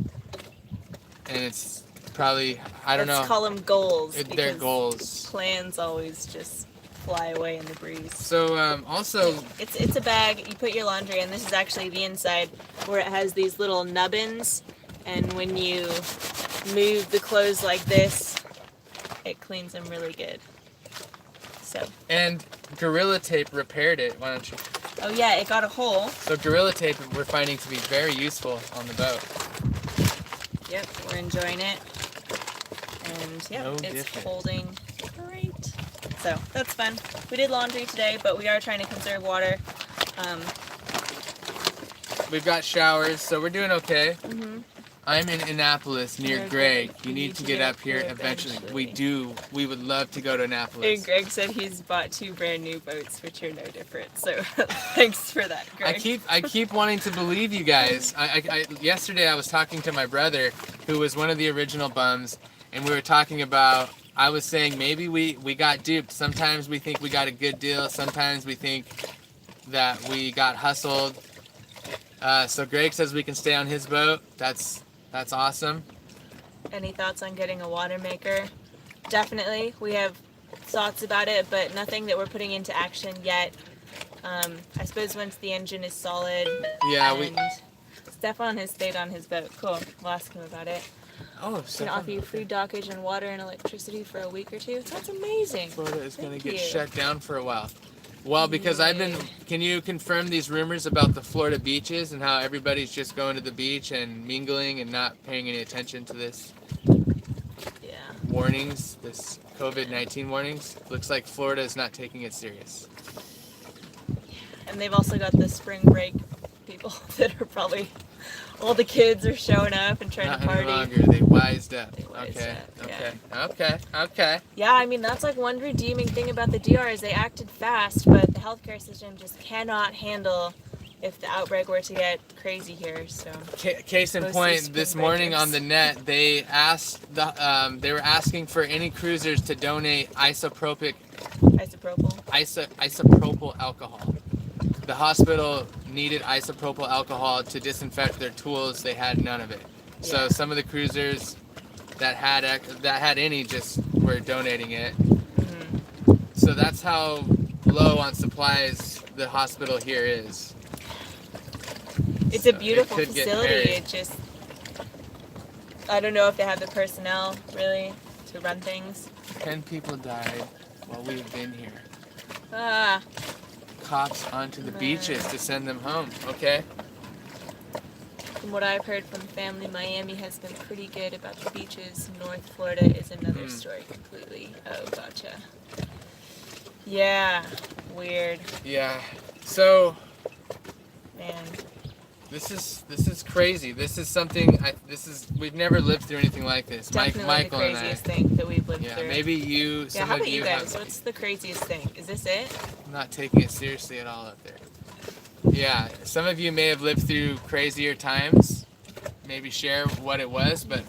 and it's probably, I don't Let's know. call them goals. They're because goals. Plans always just fly away in the breeze. So also, It's a bag. You put your laundry in. This is actually the inside where it has these little nubbins, and when you move the clothes like this, it cleans them really good. So. and Gorilla Tape repaired it. Why don't you? Oh yeah, it got a hole. So Gorilla Tape we're finding to be very useful on the boat. Yep, we're enjoying it. And yep, No it's different. holding great. So that's fun. We did laundry today, but we are trying to conserve water. We've got showers, so we're doing okay. Mhm. I'm in Annapolis near Near Greg. Greg. You need to get up here eventually. We do. We would love to go to And Annapolis. Greg said he's bought 2 brand new boats, which are no different. So thanks for that, Greg. I keep wanting to believe you guys. Yesterday I was talking to my brother, who was one of the original bums, and we were talking about. I was saying maybe we got duped. Sometimes we think we got a good deal. Sometimes we think that we got hustled. So Greg says we can stay on his boat. That's awesome. Any thoughts on getting a water maker? Definitely. We have thoughts about it, but nothing that we're putting into action yet. I suppose once the engine is solid. Yeah, and Stefan has stayed on his boat. Cool. We'll ask him about it. Oh, Can offer you free dockage and water and electricity for a week or 2. That's amazing. Florida is going to Thank get you. shut down for a while. Well, because I've been. Can you confirm these rumors about the Florida beaches and how everybody's just going to the beach and mingling and not paying any attention to this Yeah. warnings, this COVID-19 warnings? Looks like Florida is not taking it serious. And they've also got the spring break people that are probably all the kids are showing up and trying Not to party. any longer. They wised up. They wised Okay. up, Okay. Yeah, I mean that's like one redeeming thing about the DR is they acted fast, but the healthcare system just cannot handle if the outbreak were to get crazy here. So Case in Mostly point, spring this morning breakers. on the net, they asked they were asking for any cruisers to donate isopropyl alcohol. The hospital needed isopropyl alcohol to disinfect their tools. They had none of it. So Yeah. some of the cruisers that had any just were donating it. Mm-hmm. So that's how low on supplies the hospital here is. it's So a beautiful it could get facility. hairy. It just I don't know if they have the personnel really to run things. 10 people died while we've been here. Ah, Cops onto the Man. beaches to send them home. Okay. from what I've heard from family, Miami has been pretty good about the beaches. North Florida is another story completely. Oh, gotcha. Yeah, weird, Yeah. So man. this is crazy. This is something. We've never lived through anything like this. Definitely Michael the and I. craziest thing that we've lived Yeah. through. Maybe you. Yeah, Some how of about you guys? have What's the craziest thing? Is this it? not taking it seriously at all up there. Yeah. Some of you may have lived through crazier times. Maybe share what it was, but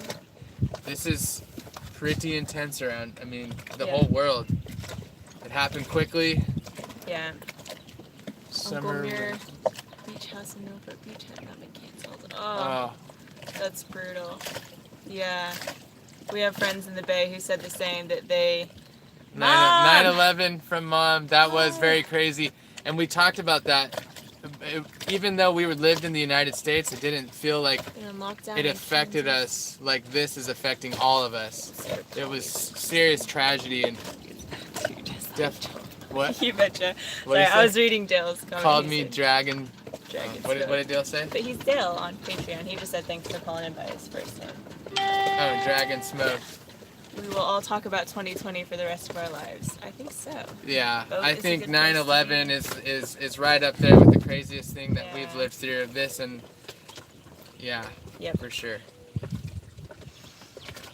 this is pretty intense around. I mean, the Yeah. whole world. It happened quickly. Yeah. Summer. Uncle Muir Beach House in Newport Beach had not been canceled. Oh, Oh. that's brutal. Yeah. We have friends in the Bay who said the same, that they 9/11 from Mom. That was very crazy. And we talked about that. Even though we lived in the United States, it didn't feel like been on lockdown. it in affected Kansas. us like this is affecting all of us. It was serious tragedy and what? You betcha. What Sorry, did he I was say? reading Dale's comment. Called He me said, Dragon. Dragon What Smoke. did Dale say? But he's Dale on Patreon. He just said thanks for calling in by his first name. Oh, Dragon Smoke. We will all talk about 2020 for the rest of our lives. I think so. Yeah, Both I is a think good place to 9/11 be. is right up there with the craziest thing that we've Yeah. lived through. This and yeah, Yep. for sure.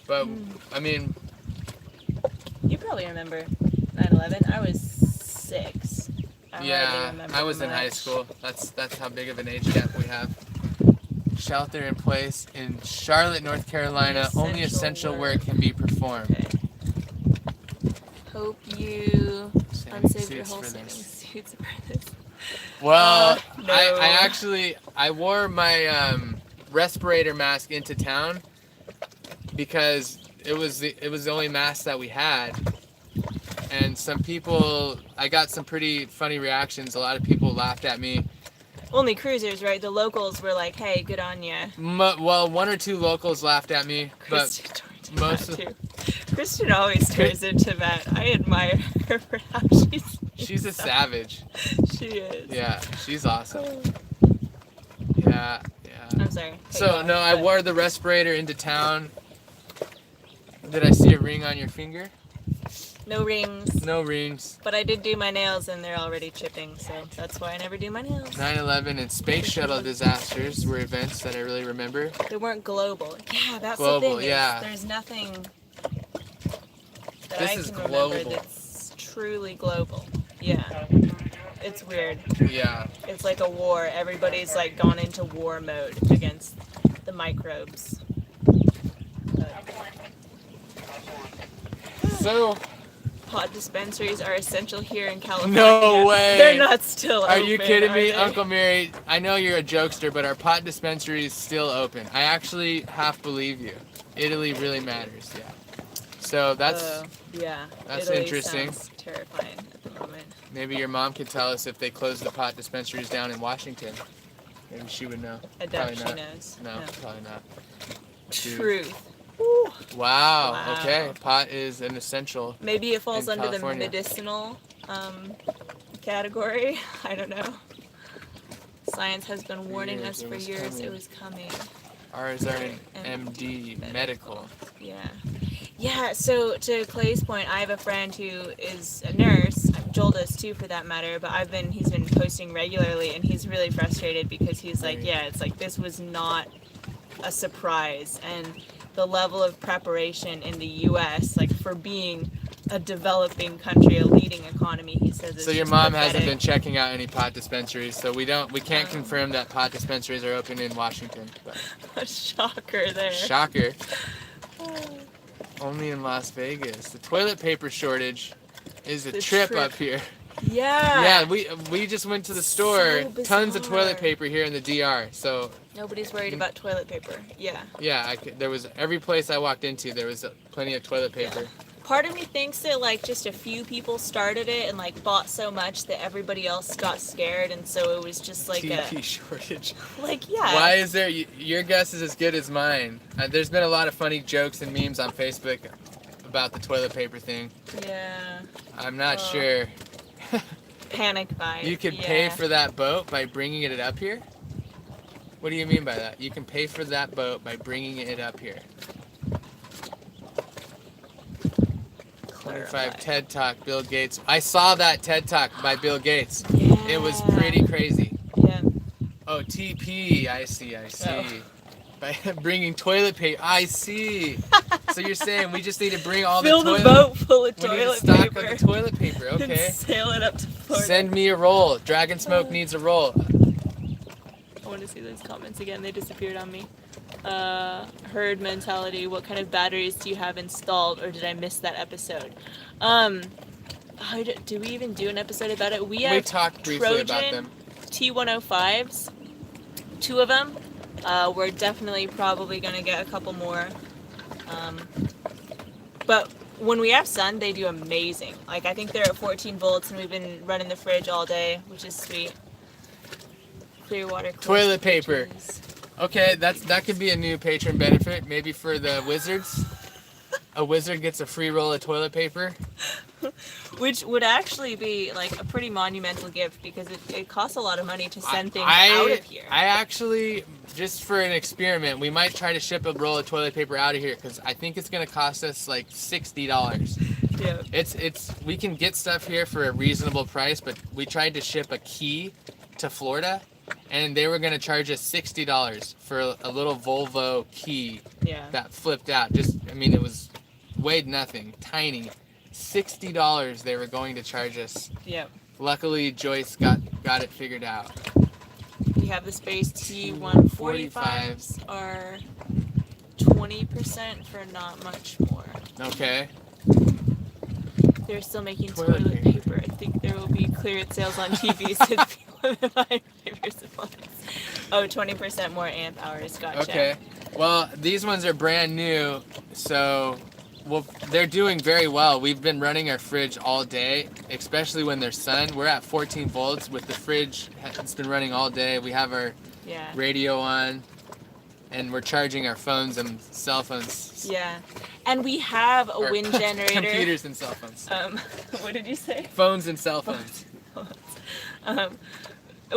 But I mean, You probably remember 9/11. I was 6. I hardly yeah, remember I was in high much. school. That's how big of an age gap we have. Shelter in place in Charlotte, North Carolina. Only essential work can be performed. Okay. Hope you Saving unsaved your suits whole for saving this. suits for this. Well, No. I wore my respirator mask into town because it was the only mask that we had, and some people, I got some pretty funny reactions. A lot of people laughed at me. Only cruisers, right? The locals were like, "Hey, good on ya." Well, one or two locals laughed at me, but Kristen tore into most that of- too. Kristen always tears into that. I admire her for how she's a savage. She is. Yeah, she's awesome. Yeah. I'm sorry. So no, I wore the respirator into town. Did I see a ring on your finger? No rings. No rings. But I did do my nails and they're already chipping, so that's why I never do my nails. 9/11 and space shuttle disasters were events that I really remember. They weren't global. Yeah, that's Global, the thing. yeah. There's nothing that This I is can remember global. that's truly global. Yeah. It's weird. Yeah. It's like a war. Everybody's like gone into war mode against the microbes. So, Pot dispensaries are essential here in California. No way. They're not still are open, you kidding me, are they? Uncle Mary? I know you're a jokester, but our pot dispensary is still open. I actually half believe you. Italy really matters, yeah. So that's yeah. that's Italy interesting. sounds terrifying at the moment. Maybe your mom could tell us if they closed the pot dispensaries down in Washington. Maybe she would know. I doubt Probably she not. knows. No, probably not. Dude. Truth. Woo. Wow. Wow. Okay. Pot is an essential. Maybe it falls In under California. the medicinal category. I don't know. Science has been warning years us it for was years coming. it was coming. Ours are in MD MD medical. Yeah. Yeah, so to Clay's point, I have a friend who is a nurse. Joel does too for that matter, but he's been posting regularly and he's really frustrated because he's like, Right. yeah, it's like this was not a surprise, and the level of preparation in the US, like for being a developing country, a leading economy, he says. So your mom hasn't been checking out any pot dispensaries, so we can't confirm that pot dispensaries are open in Washington. But A shocker there. shocker. Only in Las Vegas. The toilet paper shortage is a The trip trip. up here. Yeah. Yeah, we just went to the store. So Tons of bizarre. toilet paper here in the DR. So Nobody's worried about toilet paper. Yeah. yeah, there was every place I walked into, there was plenty of toilet paper. Part of me thinks that like just a few people started it and like bought so much that everybody else got scared, and so it was just like TP shortage. yeah. Why is there? Your guess is as good as mine. There's been a lot of funny jokes and memes on Facebook about the toilet paper thing. Yeah. I'm not Oh. sure. Panic buy. You could pay for that boat by bringing it up here? What do you mean by that? You can pay for that boat by bringing it up here. 25 TED Talk, Bill Gates. I saw that TED Talk by Bill Gates. Yeah. It was pretty crazy. Yeah. Oh, TP. I see. Oh. By bringing toilet paper. I see. So you're saying we just need to bring all Fill the the toilet boat full of We need to toilet stock paper. of the toilet paper. Okay. And sail it up to Florida. Send me a roll. Dragon Smoke needs a roll. I want to see those comments again. They disappeared on me. Herd mentality. What kind of batteries do you have installed, or did I miss that episode? Do we even do an episode about it? We have talked briefly Trojan about them. T105s. 2 of them. We're definitely probably gonna get a couple more. But when we have sun, they do amazing. Like I think they're at 14 volts, and we've been running the fridge all day, which is sweet. Clear water. Toilet paper. Okay, that could be a new patron benefit, maybe for the wizards. A wizard gets a free roll of toilet paper. Which would actually be like a pretty monumental gift because it costs a lot of money to send things out of here. I actually, just for an experiment, we might try to ship a roll of toilet paper out of here because I think it's gonna cost us like $60. Yeah. We can get stuff here for a reasonable price, but we tried to ship a key to Florida and they were gonna charge us $60 for a little Volvo key Yeah. that flipped out. It was weighed nothing, tiny. $60 they were going to charge us. Yep. Luckily, Joyce got it figured out. We have the Space T145s are 20% for not much more. Okay. They're still making Toilet toilet paper. paper. I think there will be clearance sales on TV since people have been buying paper supplies. Oh, 20% more amp hours. Gotcha. Okay. Well, these ones are brand new, so they're doing very well. We've been running our fridge all day, especially when there's sun. We're at 14 volts with the fridge. It's been running all day. We have our Yeah. radio on, and we're charging our phones and cell phones. Yeah. And we have a Or wind generator. Computers and cell phones. What did you say? Phones and cell phones.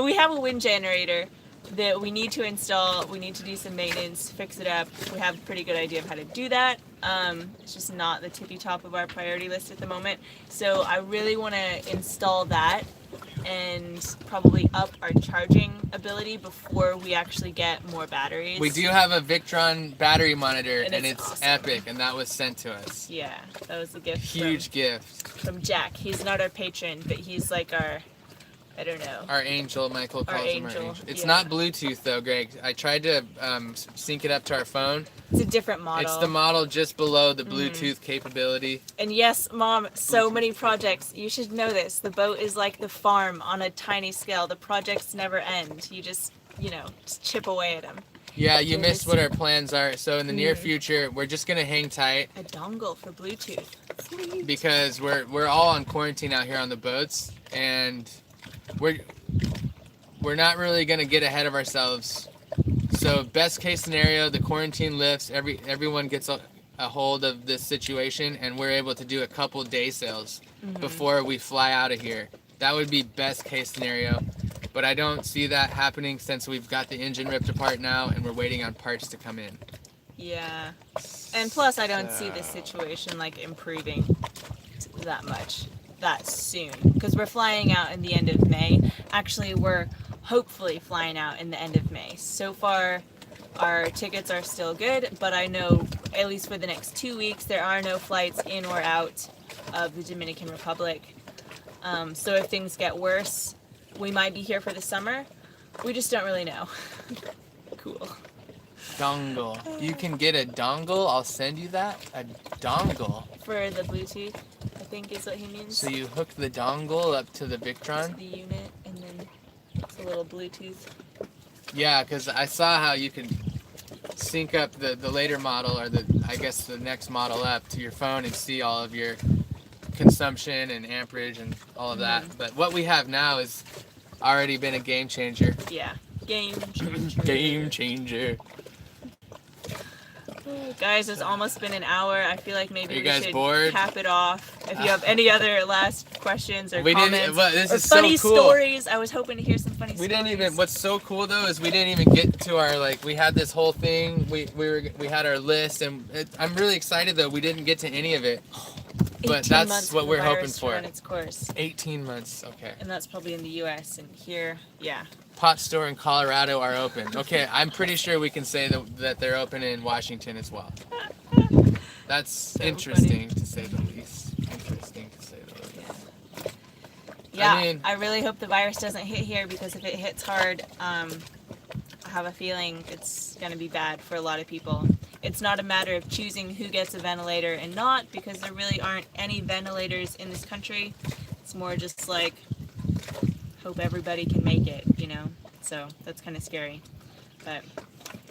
We have a wind generator that we need to install. We need to do some maintenance, fix it up. We have a pretty good idea of how to do that. It's just not the tippy top of our priority list at the moment. So I really want to install that and probably up our charging ability before we actually get more batteries. We do have a Victron battery monitor, And and it's it's awesome. epic, and that was sent to us. Yeah, that was a gift. Huge gift. From Jack. He's not our patron, but he's like our, I don't know. Our angel, Michael calls him our angel, angel. It's yeah. not Bluetooth though, Greg. I tried to sync it up to our phone. It's a different model. It's the model just below the Bluetooth capability. And yes, Mom, so many projects. You should know this. The boat is like the farm on a tiny scale. The projects never end. You just chip away at them. Yeah, you Okay, missed let's what our plans are. So in the near future, we're just gonna hang tight A dongle for Bluetooth. Sweet. because we're all on quarantine out here on the boats, and we're not really gonna get ahead of ourselves. So best case scenario, the quarantine lifts, everyone gets a hold of this situation, and we're able to do a couple day sales before we fly out of here. That would be best case scenario, but I don't see that happening since we've got the engine ripped apart now and we're waiting on parts to come in. Yeah. And plus, I don't see this situation like improving that much that soon because we're flying out in the end of May. Actually, we're hopefully flying out in the end of May. So far, our tickets are still good, but I know at least for the next 2 weeks there are no flights in or out of the Dominican Republic. So if things get worse, we might be here for the summer. We just don't really know. Cool. Dongle. You can get a dongle. I'll send you that. A dongle. For the Bluetooth, I think is what he means. So you hook the dongle up to the Victron? The unit, and then it's a little Bluetooth. Yeah, because I saw how you can sync up the later model, or the next model up to your phone and see all of your consumption and amperage and all of that. But what we have now has already been a game changer. Yeah. Game changer. Game changer. Guys, it's almost been an hour. I feel like maybe Are you we guys should bored? cap it off. If you have any other last questions or We comments didn't. Well, this or is so funny cool. stories, I was hoping to hear some funny We stories. didn't even. What's so cool though is we didn't even get to our we had this whole thing. We had our list, and I'm really excited though. We didn't get to any of it. But 18 that's months what for the we're hoping virus to for. run its course. 18 months. Okay. And that's probably in the U.S. and here, yeah. Pot store in Colorado are open. Okay, I'm pretty sure we can say that they're open in Washington as well. That's So interesting to say the least. Interesting to say the least. Yeah, I mean- I really hope the virus doesn't hit here because if it hits hard, I have a feeling it's going to be bad for a lot of people. It's not a matter of choosing who gets a ventilator and not because there really aren't any ventilators in this country. It's more just like hope everybody can make it, So that's kind of scary. But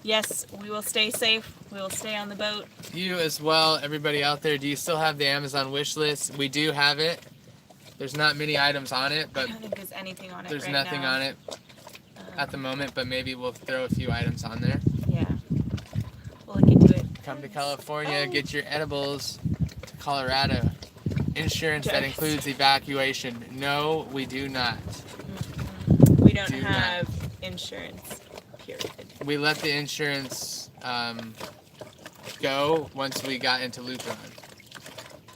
yes, we will stay safe. We will stay on the boat. You as well, everybody out there. Do you still have the Amazon wish list? We do have it. There's not many items on it, I but don't think there's anything on it there's right nothing now. on it at the moment. But maybe we'll throw a few items on there. Yeah. We'll look into it. Come to California, get your edibles. To Colorado. Insurance that Yes. includes evacuation. No, we do not. We don't Do not. have insurance, period. We let the insurance go once we got into Lupron.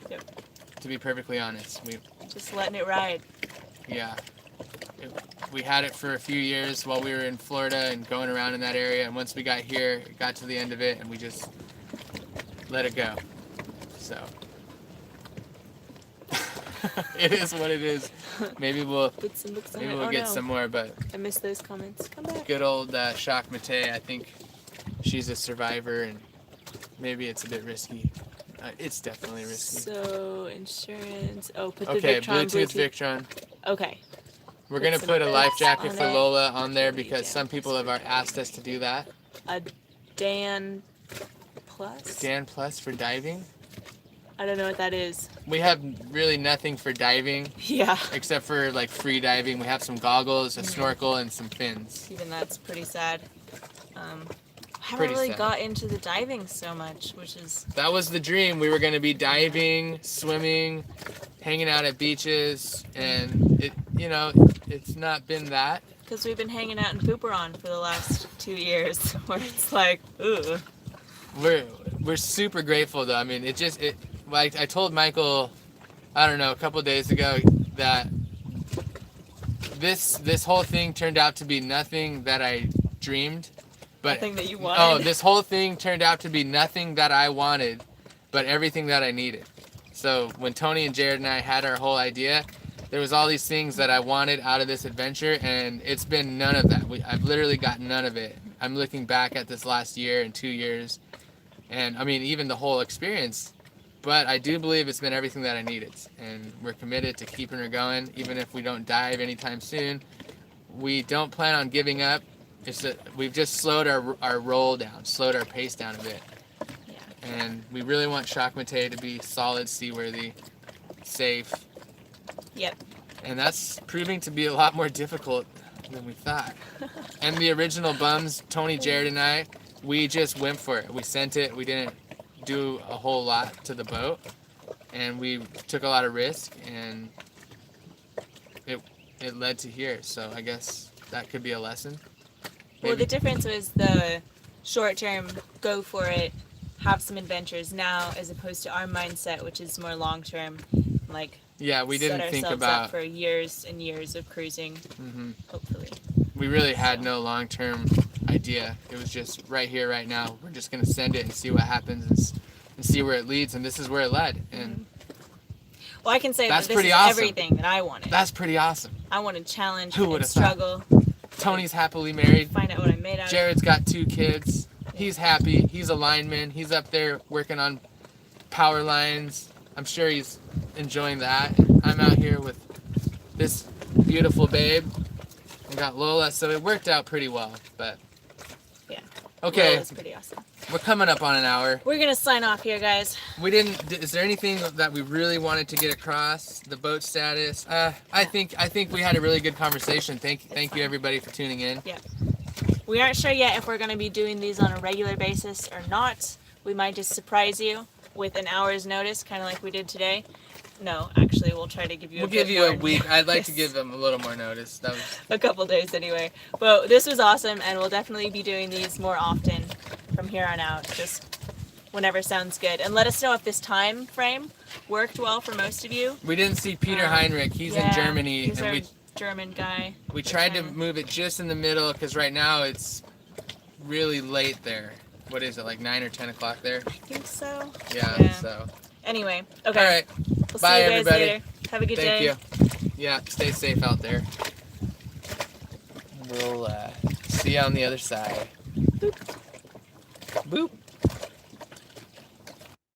Yep. To be perfectly honest, Just letting it ride. yeah. We had it for a few years while we were in Florida and going around in that area. And once we got here, it got to the end of it, and we just let it go. So it is what it is. Maybe we'll Put some books on maybe it. we'll Oh, get no. some more, but I missed those comments. Come back. good old Shock Mate, I think she's a survivor, and maybe it's a bit risky. It's definitely risky. So insurance. Oh, put the Okay, Victron Bluetooth Victron. Okay. We're Put gonna some put a life bits jacket on for it. Lola on there Really because some people have asked us to do that. A Dan Plus. Dan Plus for diving. I don't know what that is. We have really nothing for diving Yeah. except for like free diving. We have some goggles, a snorkel, and some fins. Even that's pretty sad. I haven't Pretty really sad. got into the diving so much, which is That was the dream. We were gonna be diving, swimming, hanging out at beaches, and it's not been that. because we've been hanging out in Pooperon for the last 2 years, where it's like, ooh. We're super grateful though. I mean, like I told Michael, I don't know, a couple days ago that this whole thing turned out to be nothing that I dreamed, but Nothing that you wanted. this whole thing turned out to be nothing that I wanted, but everything that I needed. So when Tony and Jared and I had our whole idea, there was all these things that I wanted out of this adventure, and it's been none of that. I've literally got none of it. I'm looking back at this last year and 2 years, and I mean even the whole experience. But I do believe it's been everything that I needed, and we're committed to keeping her going, even if we don't dive anytime soon. We don't plan on giving up. It's that we've just slowed our roll down, slowed our pace down a bit. Yeah. And we really want Shock Mate to be solid, seaworthy, safe. Yep. And that's proving to be a lot more difficult than we thought. And the original bums, Tony, Jared, and I, we just went for it. We sent it. We didn't do a whole lot to the boat. And we took a lot of risk, and it led to here. So I guess that could be a lesson. Well, Maybe. the difference was the short term, go for it, have some adventures now, as opposed to our mindset, which is more long term, like Yeah, we didn't set think ourselves about. up for years and years of cruising, Mhm. hopefully. We really had no long-term idea. It was just right here, right now. We're just gonna send it and see what happens and see where it leads. And this is where it led. And Well, I can say That's that this pretty is awesome. everything that I wanted. that's pretty awesome. I wanted challenge Who and would've thought? struggle, Tony's happily married. find out what I made out of Jared's got 2 kids. He's happy. He's a lineman. He's up there working on power lines. I'm sure he's enjoying that. I'm out here with this beautiful babe. We got Lola, so it worked out pretty well. But Yeah. okay, It was pretty awesome. we're coming up on an hour. We're gonna sign off here, guys. We didn't. Is there anything that we really wanted to get across? The boat status. I think we had a really good conversation. Thank you everybody for tuning in. We aren't sure yet if we're gonna be doing these on a regular basis or not. We might just surprise you with an hour's notice, kind of like we did today. No, actually, we'll try to give you. We'll a give bit you a more week. I'd like to notice. give them a little more notice. That was A couple days anyway. But this was awesome, and we'll definitely be doing these more often from here on out. Just whenever sounds good, and let us know if this time frame worked well for most of you. We didn't see Peter Heinrich. He's in Yeah, Germany, he's and our we German guy. we tried to time. move it just in the middle because right now it's really late there. What is it, like 9 or 10 o'clock there? I think so. Yeah. Yeah. So. Anyway, okay. All right. We'll Bye, see you guys everybody. later. Have a good Thank day. you. Yeah. Stay safe out there. We'll see you on the other side. Boop. Boop.